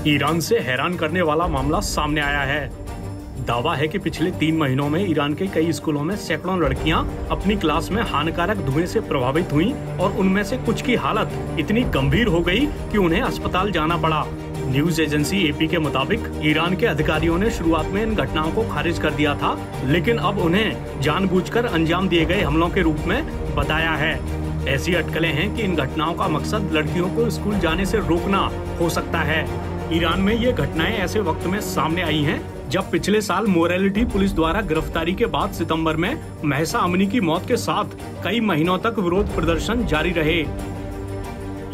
Iran से हैरान करने वाला मामला सामने आया है। दावा है कि पिछले 3 महीनों में ईरान के कई स्कूलों में सैकड़ों लड़कियां अपनी क्लास में हानिकारक धुएं से प्रभावित हुईं और उनमें से कुछ की हालत इतनी गंभीर हो गई कि उन्हें अस्पताल जाना पड़ा। न्यूज एजेंसी एपी के मुताबिक ईरान के अधिकारियों ने शुरुआत में इन घटनाओं को खारिज कर दिया था, लेकिन अब उन्हें जानबूझकर अंजाम दिए गए हमलों के रूप में बताया है। ऐसी अटकलें हैं कि इन घटनाओं का मकसद लड़कियों को स्कूल जाने से रोकना हो सकता है। ईरान में ये घटनाएं ऐसे वक्त में सामने आई हैं जब पिछले साल मोरालिटी पुलिस द्वारा गिरफ्तारी के बाद सितंबर में महसा अमनी की मौत के साथ कई महीनों तक विरोध प्रदर्शन जारी रहे।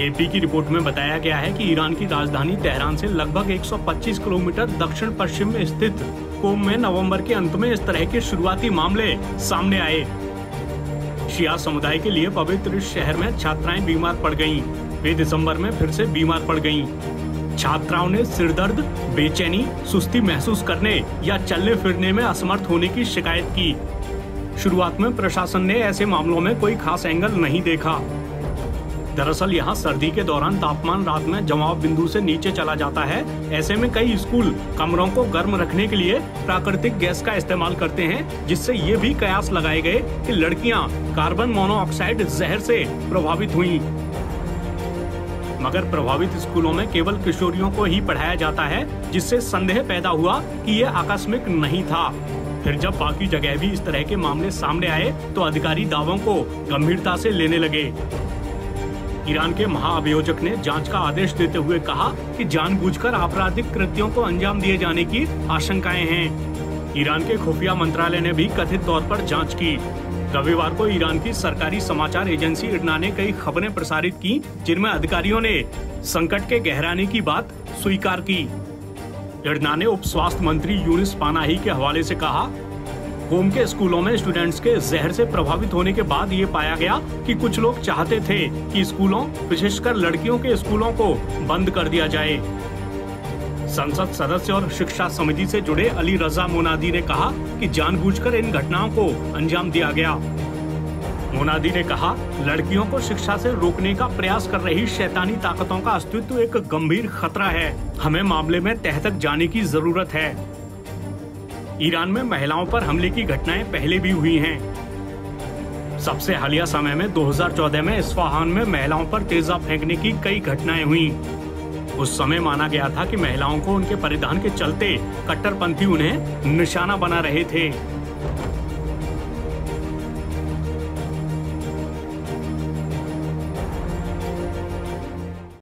एपी की रिपोर्ट में बताया गया है कि ईरान की राजधानी तेहरान से लगभग 125 किलोमीटर दक्षिण पश्चिम में स्थित कोम में नवंबर के अंत में इस तरह के शुरुआती मामले सामने आए। शिया समुदाय के लिए पवित्र इस शहर में छात्राएं बीमार पड़ गईं। वे दिसंबर में फिर से बीमार पड़ गईं। छात्राओं ने सिरदर्द, बेचैनी, सुस्ती महसूस करने या चलने फिरने में असमर्थ होने की शिकायत की। शुरुआत में प्रशासन ने ऐसे मामलों में कोई खास एंगल नहीं देखा। दरअसल यहाँ सर्दी के दौरान तापमान रात में जमाव बिंदु से नीचे चला जाता है। ऐसे में कई स्कूल कमरों को गर्म रखने के लिए प्राकृतिक गैस का इस्तेमाल करते हैं, जिससे ये भी कयास लगाए गए कि लड़कियाँ कार्बन मोनोऑक्साइड जहर से प्रभावित हुई। मगर प्रभावित स्कूलों में केवल किशोरियों को ही पढ़ाया जाता है, जिससे संदेह पैदा हुआ कि ये आकस्मिक नहीं था। फिर जब बाकी जगह भी इस तरह के मामले सामने आए तो अधिकारी दावों को गंभीरता से लेने लगे। ईरान के महाअभियोजक ने जांच का आदेश देते हुए कहा कि जानबूझकर आपराधिक कृत्यों को अंजाम दिए जाने की आशंकाएं हैं। ईरान के खुफिया मंत्रालय ने भी कथित तौर पर जांच की। रविवार को ईरान की सरकारी समाचार एजेंसी इरना ने कई खबरें प्रसारित की, जिनमें अधिकारियों ने संकट के गहराने की बात स्वीकार की। इरना ने उप स्वास्थ्य मंत्री यूनिस पानाही के हवाले से कहा, कोम के स्कूलों में स्टूडेंट्स के जहर से प्रभावित होने के बाद ये पाया गया कि कुछ लोग चाहते थे कि स्कूलों, विशेषकर लड़कियों के स्कूलों को बंद कर दिया जाए। संसद सदस्य और शिक्षा समिति से जुड़े अली रजा मोनादी ने कहा कि जानबूझकर इन घटनाओं को अंजाम दिया गया। मोनादी ने कहा, लड़कियों को शिक्षा से रोकने का प्रयास कर रही शैतानी ताकतों का अस्तित्व एक गंभीर खतरा है। हमें मामले में तह तक जाने की जरूरत है। ईरान में महिलाओं पर हमले की घटनाएं पहले भी हुई हैं। सबसे हालिया समय में 2014 में इस्फहान में महिलाओं पर तेजाब फेंकने की कई घटनाएं हुई। उस समय माना गया था कि महिलाओं को उनके परिधान के चलते कट्टरपंथी उन्हें निशाना बना रहे थे।